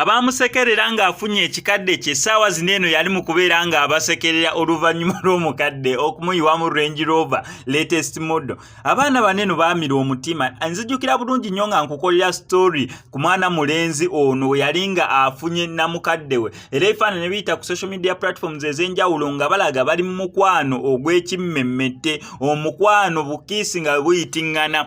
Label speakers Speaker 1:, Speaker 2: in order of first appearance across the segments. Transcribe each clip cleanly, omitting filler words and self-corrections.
Speaker 1: abamusekerera ng'afunye ekikadde kye essaawa zino eno yali mu kubeera ng'abasekerera oluvannyuma lw'omukadde okumuyiwa mu Range Rover latest model. Abaana baneno baamira omutima. Nzijukira bulungi nnyo nga nkukolera story ku mwana mulenzi ono we yali nga afunye namukadde we. Era ebifaananyi ne biyita ku social media platforms ez'enjawulo nga balaga bali mu mukwano ogw'ekimmemmette, omukwano bukiisi nga buyitiŋŋana.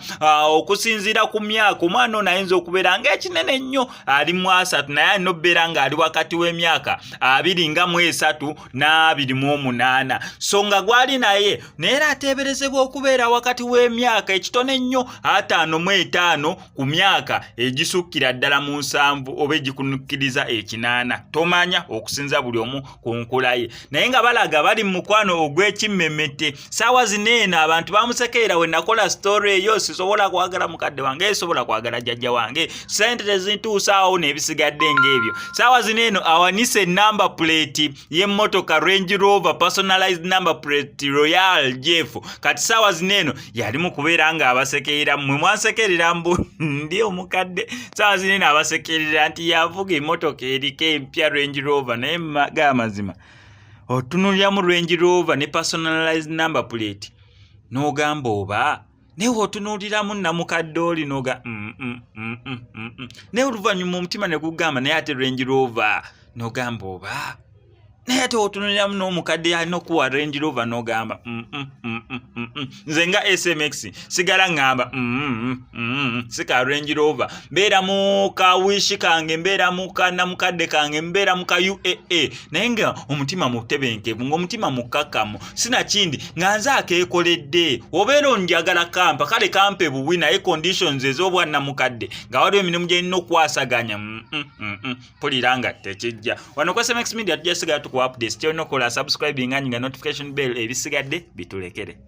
Speaker 1: Okusinziira ku myaka omwana ono ayinza okubeera ng'ekinene nnyo ali mu 3 naye alina okubeera ng'ali wakati w'emyaka 23 n'28. So nga gwali naye era ateeberezebwa okubeera wakati w'emyaka ekitone nnyo 55 ku myaka egisukkira ddala mu 7 oba egikunukkiriza 8. Tomanya okusinza buli omu ku nkula ye. Naye nga balaga bali mu mukwano ogw'ekimmemmette. Ssaawa zino eno abantu bamusekerera we nakola story eyo, sisobola kwagala mukadde wange, sisobola kwagala jjajja wange, ssente tezintuusa awo n'ebisigadde ng'ebyo. Ssaawa zino eno awanise number plate y'emmotoka Range Rover personalized number plate Royal Jeff. Kati ssaawa zino eno yali mu kubeera ng'abasekerera, mmwe mwansekerera mbu ndi omukadde. Ssaawa zino eno abasekerera nti yavuga emmotoka eriko empya Range Rover, naye ga mazima otunulira mu Range Rover ne personalized number plate n'ogamba oba naye otunuuliramu namukadde oli noga naye oluvannyuma omutima ne gugamba naye ate Range Rover n'ogamba oba naye ate otunuuliramu n'omukadde alina okuwa Range Rover n'ogamba nze nga SMX sigala ngamba sika Range Rover, mbeera mu ka wish kange, mbeera mu ka namukadde kange, mbeera mu ka UAA, naye nga omutima mutebenkevu, ng'omutima mukkakkamu, sinakindi nga nze akeekoledde. Obeera onjagala kampa, kale kampe buwi, naye conditions ez'obwa namukadde nga waliwo emirimu gy'erina okwasaganya mpulira nga tekijja. Wano ku SMX Media tujja sigala tukuwa updates, kyolina okukola subscribing nga notification bell ebisigadde bitulekere.